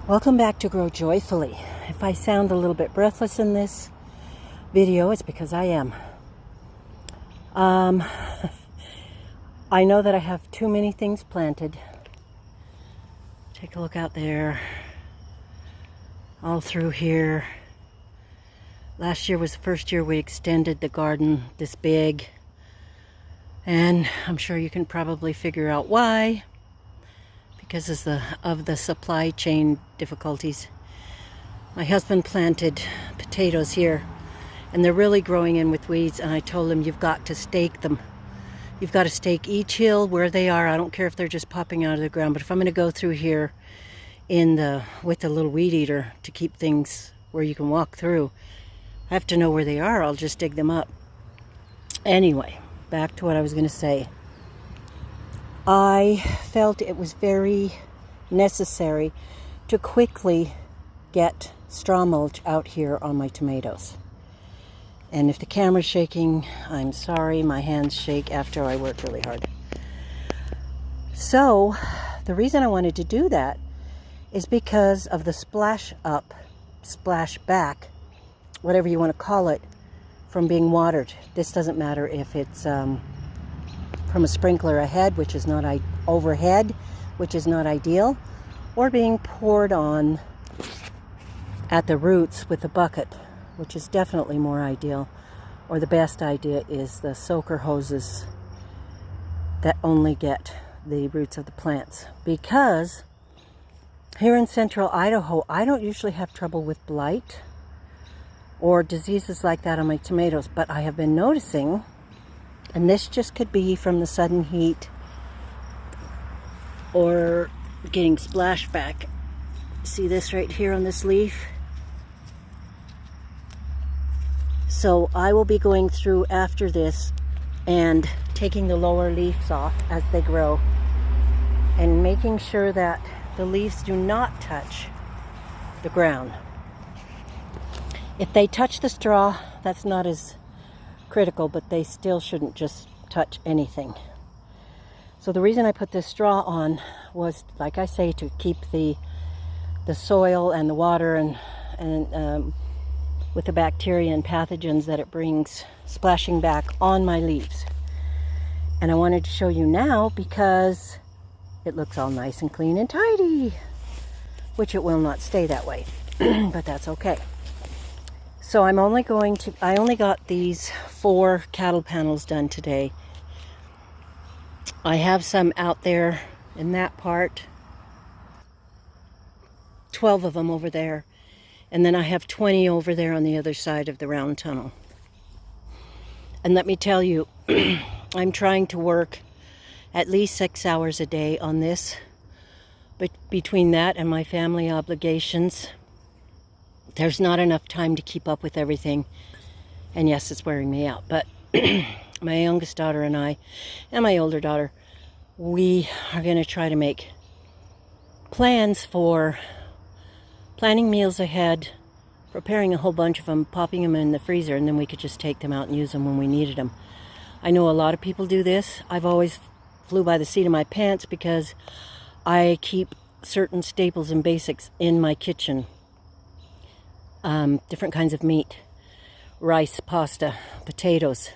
Welcome back to Grow Joyfully. If I sound a little bit breathless in this video, it's because I am. I know that I have too many things planted. Take a look out there, all through here. Last year was the first year we extended the garden this big, and I'm sure you can probably figure out why. Because of the supply chain difficulties. My husband planted potatoes here, and they're really growing in with weeds, and I told him, you've got to stake them. You've got to stake each hill where they are. I don't care if they're just popping out of the ground, but if I'm going to go through here with the little weed eater to keep things where you can walk through, I have to know where they are. I'll just dig them up. Anyway, back to what I was going to say. I felt it was very necessary to quickly get straw mulch out here on my tomatoes. And if the camera's shaking, I'm sorry, my hands shake after I work really hard. So, the reason I wanted to do that is because of the splash up, splash back, whatever you want to call it, from being watered. This doesn't matter if it's from a sprinkler ahead, which is not overhead, which is not ideal, or being poured on at the roots with a bucket, which is definitely more ideal. Or the best idea is the soaker hoses that only get the roots of the plants. Because here in central Idaho, I don't usually have trouble with blight or diseases like that on my tomatoes, but I have been noticing, and this just could be from the sudden heat or getting splashback. See this right here on this leaf? So I will be going through after this and taking the lower leaves off as they grow and making sure that the leaves do not touch the ground. If they touch the straw, that's not as critical, but they still shouldn't just touch anything. So the reason I put this straw on was, like I say, to keep the soil and the water and with the bacteria and pathogens that it brings splashing back on my leaves. And I wanted to show you now because it looks all nice and clean and tidy, which it will not stay that way, but that's okay. So I only got these 4 cattle panels done today. I have some out there in that part, 12 of them over there, and then I have 20 over there on the other side of the round tunnel. And let me tell you, I'm trying to work at least 6 hours a day on this, but between that and my family obligations, there's not enough time to keep up with everything. And yes, it's wearing me out. But my youngest daughter and I, and my older daughter, we are going to try to make plans for planning meals ahead, preparing a whole bunch of them, popping them in the freezer, and then we could just take them out and use them when we needed them. I know a lot of people do this. I've always flew by the seat of my pants because I keep certain staples and basics in my kitchen. Different kinds of meat, rice, pasta, potatoes,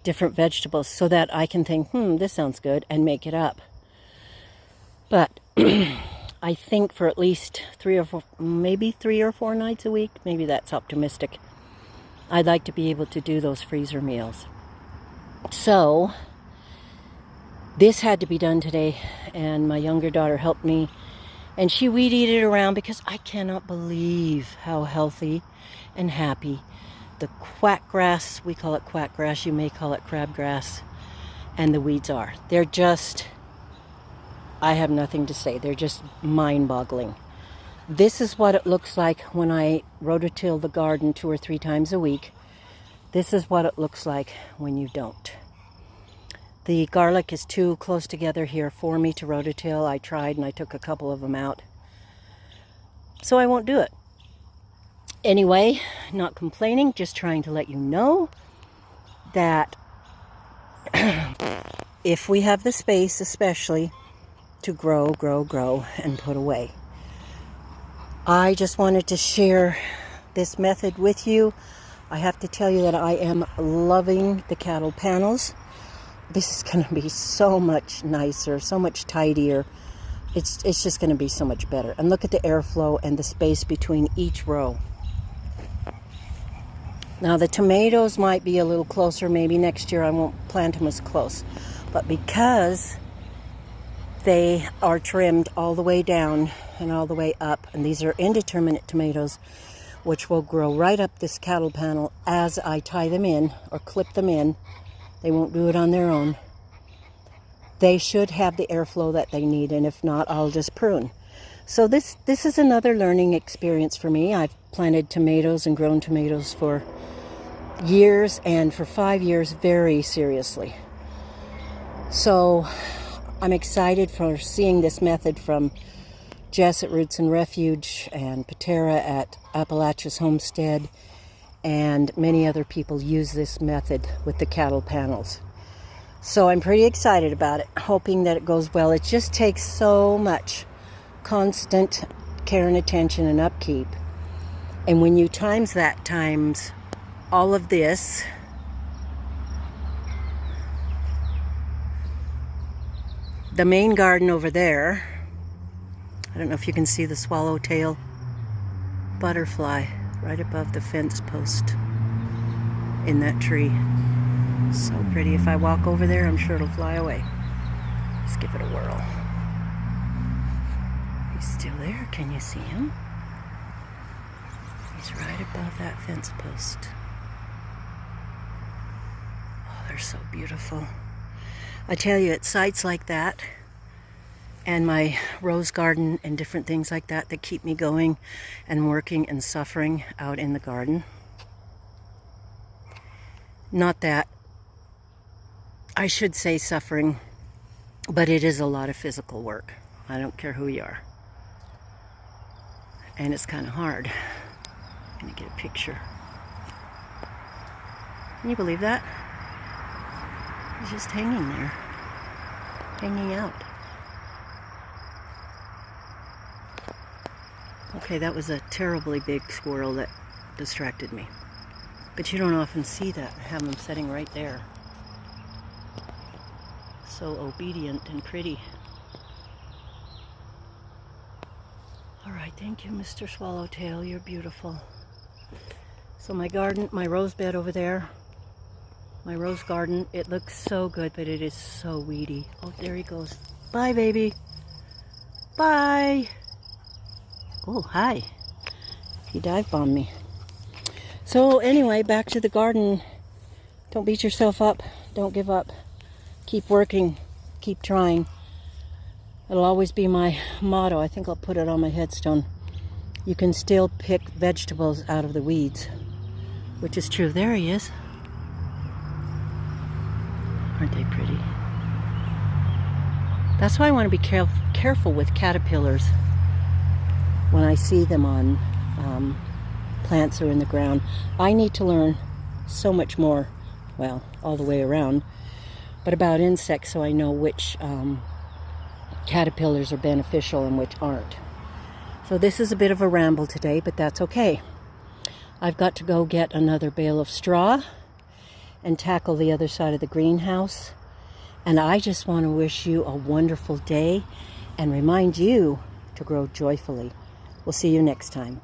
different vegetables, so that I can think, this sounds good, and make it up. But I think for at least 3 or 4 nights a week, maybe that's optimistic, I'd like to be able to do those freezer meals. So this had to be done today, and my younger daughter helped me. And she weed-eated it around because I cannot believe how healthy and happy the quackgrass, we call it quackgrass, you may call it crabgrass, and the weeds are. They're just, I have nothing to say. They're just mind-boggling. This is what it looks like when I rototill the garden 2 or 3 times a week. This is what it looks like when you don't. The garlic is too close together here for me to rototill. I tried and I took a couple of them out. So I won't do it. Anyway, not complaining, just trying to let you know that if we have the space, especially, to grow and put away. I just wanted to share this method with you. I have to tell you that I am loving the cattle panels. This is going to be so much nicer, so much tidier. It's just going to be so much better. And look at the airflow and the space between each row. Now the tomatoes might be a little closer. Maybe next year I won't plant them as close. But because they are trimmed all the way down and all the way up, and these are indeterminate tomatoes, which will grow right up this cattle panel as I tie them in or clip them in. They won't do it on their own. They should have the airflow that they need, and if not, I'll just prune. So this is another learning experience for me. I've planted tomatoes and grown tomatoes for years, and for 5 years very seriously. So I'm excited for seeing this method from Jess at Roots and Refuge and Patera at Appalachia's Homestead, and many other people use this method with the cattle panels. So I'm pretty excited about it, hoping that it goes well. It just takes so much constant care and attention and upkeep. And when you times that times all of this, the main garden over there, I don't know if you can see the swallowtail butterfly right above the fence post in that tree. So pretty. If I walk over there, I'm sure it'll fly away. Let's give it a whirl. He's still there. Can you see him? He's right above that fence post. Oh, they're so beautiful. I tell you, it's sights like that and my rose garden and different things like that that keep me going and working and suffering out in the garden. Not that I should say suffering, but it is a lot of physical work. I don't care who you are. And it's kind of hard. I'm gonna get a picture. Can you believe that? He's just hanging there, hanging out. Okay, that was a terribly big squirrel that distracted me. But you don't often see that. I have them sitting right there. So obedient and pretty. All right, thank you, Mr. Swallowtail. You're beautiful. So my garden, my rose bed over there, my rose garden, it looks so good, but it is so weedy. Oh, there he goes. Bye, baby. Bye. Oh, hi. He dive bombed me. So anyway, back to the garden. Don't beat yourself up. Don't give up. Keep working. Keep trying. It'll always be my motto. I think I'll put it on my headstone. You can still pick vegetables out of the weeds, which is true. There he is. Aren't they pretty? That's why I want to be careful with caterpillars when I see them on plants or in the ground. I need to learn so much more, well, all the way around, but about insects, so I know which caterpillars are beneficial and which aren't. So this is a bit of a ramble today, but that's okay. I've got to go get another bale of straw and tackle the other side of the greenhouse. And I just want to wish you a wonderful day and remind you to grow joyfully. We'll see you next time.